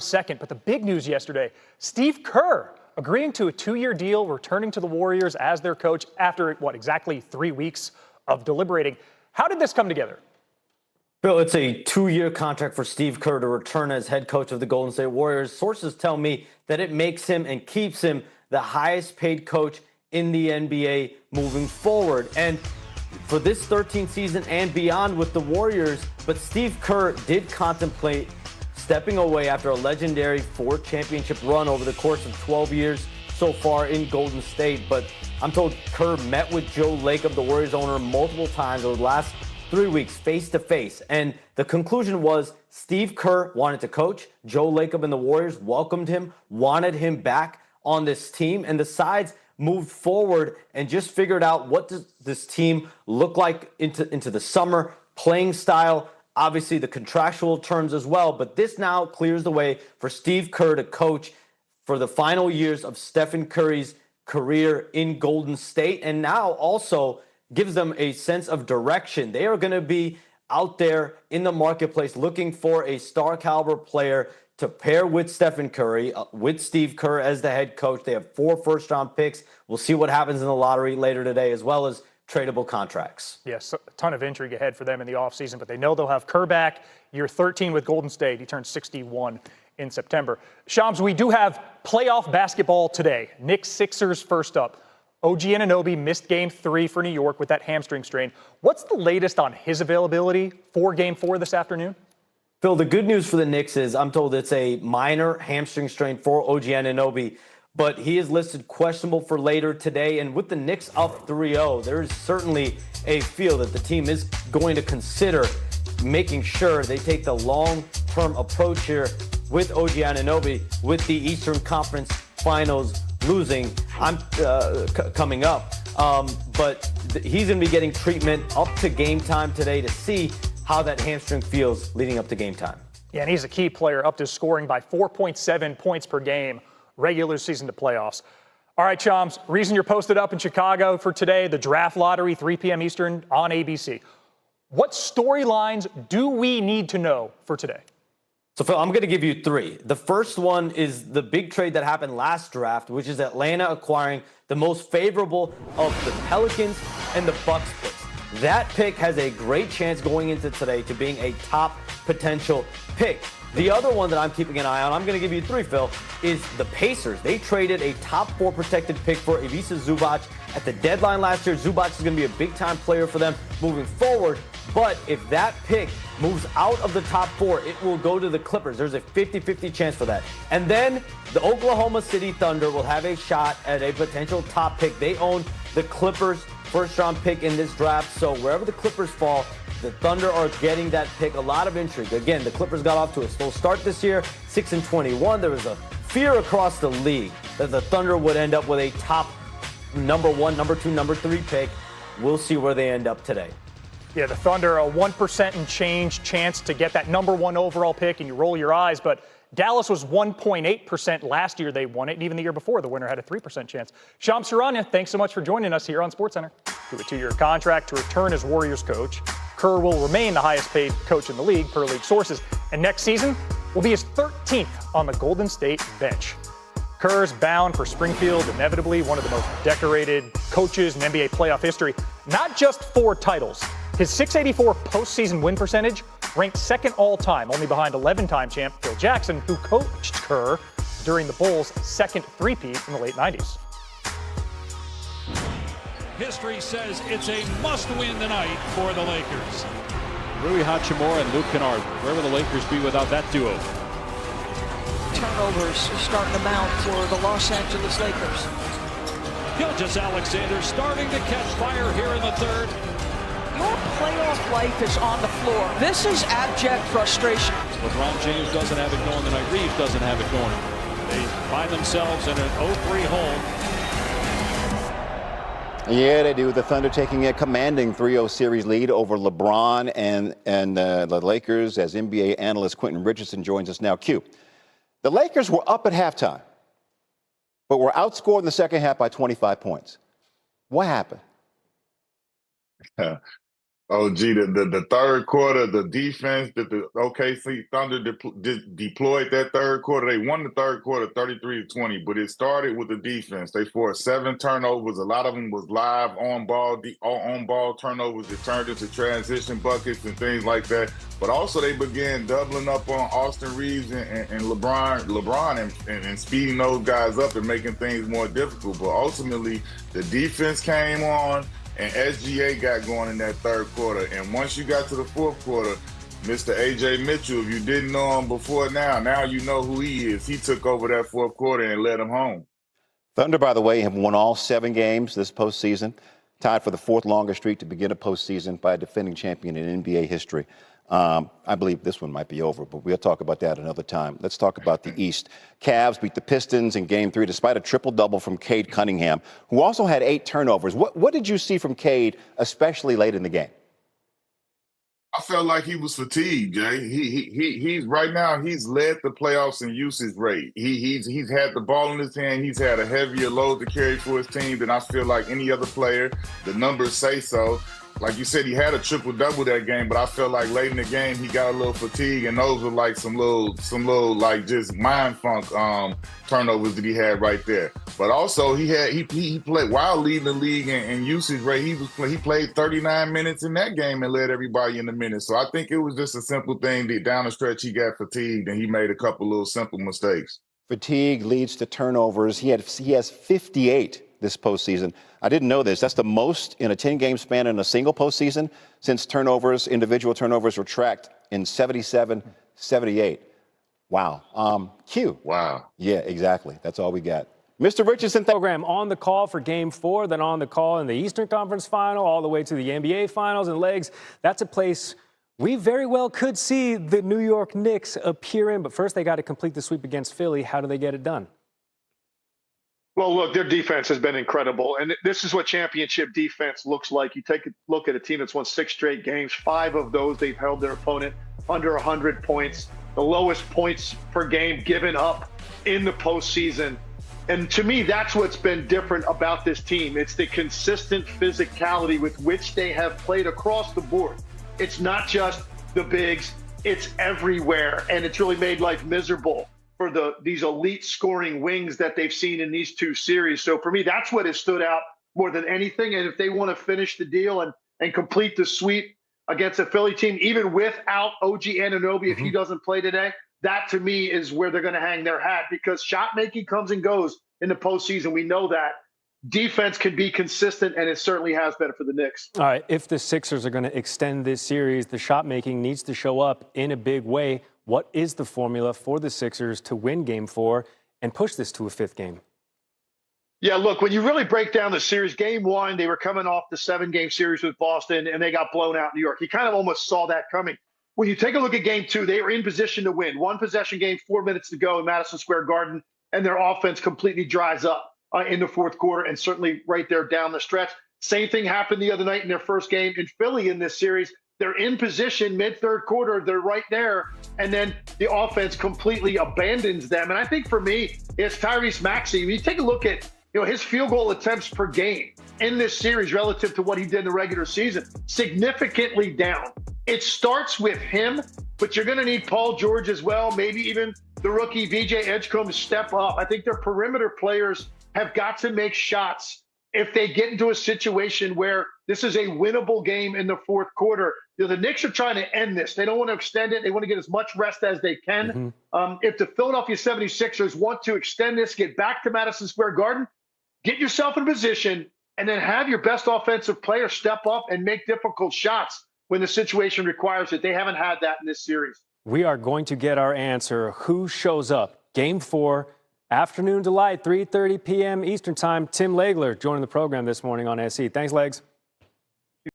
second. But the big news yesterday, Steve Kerr agreeing to a 2-year deal, returning to the Warriors as their coach after, exactly 3 weeks of deliberating. How did this come together? Bill, it's a 2-year contract for Steve Kerr to return as head coach of the Golden State Warriors. Sources tell me that it makes him and keeps him the highest paid coach in the NBA moving forward. And for this 13th season and beyond with the Warriors, but Steve Kerr did contemplate stepping away after a legendary 4-championship run over the course of 12 years so far in Golden State. But I'm told Kerr met with Joe Lacob, the Warriors owner, multiple times over the last 3 weeks, face to face. And the conclusion was Steve Kerr wanted to coach. Joe Lacob and the Warriors welcomed him, wanted him back on this team, and the sides moved forward and just figured out what does this team look like into the summer, playing style, obviously the contractual terms as well. But this now clears the way for Steve Kerr to coach for the final years of Stephen Curry's career in Golden State, and now also gives them a sense of direction. They are going to be out there in the marketplace looking for a star caliber player to pair with Stephen Curry, with Steve Kerr as the head coach. They have 4 first-round picks. We'll see what happens in the lottery later today, as well as tradable contracts. Yes, a ton of intrigue ahead for them in the offseason, but they know they'll have Kerr back year 13 with Golden State. He turned 61 in September. Shams, we do have playoff basketball today. Knicks Sixers first up. OG Anunoby missed Game 3 for New York with that hamstring strain. What's the latest on his availability for Game 4 this afternoon? Phil, the good news for the Knicks is I'm told it's a minor hamstring strain for OG Anunoby, but he is listed questionable for later today. And with the Knicks up 3-0, there is certainly a feel that the team is going to consider making sure they take the long-term approach here with OG Anunoby, with the Eastern Conference Finals losing coming up. But he's going to be getting treatment up to game time today to see how that hamstring feels leading up to game time. Yeah, and he's a key player, up to scoring by 4.7 points per game, regular season to playoffs. All right, Shams, reason you're posted up in Chicago for today, the draft lottery, 3 p.m. Eastern on ABC. What storylines do we need to know for today? So, Phil, I'm going to give you 3. The first one is the big trade that happened last draft, which is Atlanta acquiring the most favorable of the Pelicans and the Bucks picks. That pick has a great chance going into today to being a top potential pick. The other one that I'm keeping an eye on, I'm going to give you 3, Phil, is the Pacers. They traded a top 4 protected pick for Ivica Zubac at the deadline last year. Zubac is going to be a big-time player for them moving forward. But if that pick moves out of the top 4, it will go to the Clippers. There's a 50-50 chance for that. And then the Oklahoma City Thunder will have a shot at a potential top pick. They own the Clippers' first-round pick in this draft. So wherever the Clippers fall, the Thunder are getting that pick. A lot of intrigue. Again, the Clippers got off to a slow start this year, 6-21. There was a fear across the league that the Thunder would end up with a top number 1, number 2, number 3 pick. We'll see where they end up today. Yeah, the Thunder, a 1% and change chance to get that number 1 overall pick, and you roll your eyes, but Dallas was 1.8% last year they won it, and even the year before, the winner had a 3% chance. Shams Charania, thanks so much for joining us here on SportsCenter. To a 2-year contract to return as Warriors coach. Kerr will remain the highest paid coach in the league, per league sources, and next season will be his 13th on the Golden State bench. Kerr's bound for Springfield, inevitably one of the most decorated coaches in NBA playoff history. Not just 4 titles. His .684 postseason win percentage ranked second all-time, only behind 11-time champ Phil Jackson, who coached Kerr during the Bulls' second three-peat in the late 90s. History says it's a must-win tonight for the Lakers. Rui Hachimura and Luke Kennard. Where will the Lakers be without that duo? Turnovers starting to mount for the Los Angeles Lakers. Gilgeous-Alexander starting to catch fire here in the third. Your playoff life is on the floor. This is abject frustration. LeBron James doesn't have it going tonight. Reeves doesn't have it going. They find themselves in an 0-3 hole. Yeah, they do. The Thunder taking a commanding 3-0 series lead over LeBron and the Lakers as NBA analyst Quentin Richardson joins us now. Q. The Lakers were up at halftime, but were outscored in the second half by 25 points. What happened? Oh, gee, the third quarter, the defense that the OKC Thunder deployed that third quarter, they won the third quarter 33-20, but it started with the defense. They forced 7 turnovers. A lot of them was live on-ball turnovers that turned into transition buckets and things like that. But also they began doubling up on Austin Reeves and LeBron and speeding those guys up and making things more difficult. But ultimately, the defense came on, and SGA got going in that third quarter. And once you got to the fourth quarter, Mr. A.J. Mitchell, if you didn't know him before now you know who he is. He took over that fourth quarter and led them home. Thunder, by the way, have won all 7 games this postseason, tied for the 4th longest streak to begin a postseason by a defending champion in NBA history. I believe this one might be over, but we'll talk about that another time. Let's talk about the East. Cavs beat the Pistons in Game 3 despite a triple-double from Cade Cunningham, who also had 8 turnovers. What did you see from Cade, especially late in the game? I felt like he was fatigued, Jay. He's right now, he's led the playoffs in usage rate. He's had the ball in his hand. He's had a heavier load to carry for his team than I feel like any other player. The numbers say so. Like you said, he had a triple-double that game, but I felt like late in the game he got a little fatigue, and those were like some little like just mind funk turnovers that he had right there. But also he played while leading the league in usage rate. He played 39 minutes in that game and led everybody in the minutes. So I think it was just a simple thing that down the stretch he got fatigued and he made a couple little simple mistakes. Fatigue leads to turnovers. He has 58 this postseason. I didn't know this. That's the most in a 10-game span in a single postseason since individual turnovers were tracked in 77, 78. Wow. Q. Wow. Yeah, exactly. That's all we got. Mr. Richardson. Program on the call for Game 4, then on the call in the Eastern Conference Final, all the way to the NBA Finals and legs. That's a place we very well could see the New York Knicks appear in. But first, they got to complete the sweep against Philly. How do they get it done? Well, look, their defense has been incredible, and this is what championship defense looks like. You take a look at a team that's won 6 straight games. 5 of those, they've held their opponent under 100 points, the lowest points per game given up in the postseason. And to me, that's what's been different about this team. It's the consistent physicality with which they have played across the board. It's not just the bigs, it's everywhere, and it's really made life miserable for these elite scoring wings that they've seen in these 2 series. So for me, that's what has stood out more than anything. And if they want to finish the deal and complete the sweep against a Philly team, even without OG Anunoby, if he doesn't play today, that to me is where they're going to hang their hat, because shot making comes and goes in the postseason. We know that. Defense can be consistent, and it certainly has been for the Knicks. All right, if the Sixers are going to extend this series, the shot making needs to show up in a big way. What is the formula for the Sixers to win Game 4 and push this to a 5th game? Yeah, look, when you really break down the series, Game 1, they were coming off the 7-game series with Boston, and they got blown out in New York. You kind of almost saw that coming. When you take a look at Game 2, they were in position to win. 1-possession game, 4 minutes to go in Madison Square Garden, and their offense completely dries up in the fourth quarter, and certainly right there down the stretch. Same thing happened the other night in their first game in Philly in this series. They're in position mid-third quarter. They're right there. And then the offense completely abandons them. And I think for me, it's Tyrese Maxey. When you take a look at his field goal attempts per game in this series relative to what he did in the regular season, significantly down. It starts with him, but you're going to need Paul George as well, maybe even the rookie VJ Edgecombe to step up. I think their perimeter players have got to make shots if they get into a situation where this is a winnable game in the fourth quarter. The Knicks are trying to end this. They don't want to extend it. They want to get as much rest as they can. If the Philadelphia 76ers want to extend this, get back to Madison Square Garden, get yourself in a position, and then have your best offensive player step up and make difficult shots when the situation requires it. They haven't had that in this series. We are going to get our answer. Who shows up? Game 4. Afternoon delight, 3:30 p.m. Eastern Time. Tim Legler joining the program this morning on SE. Thanks, Legs.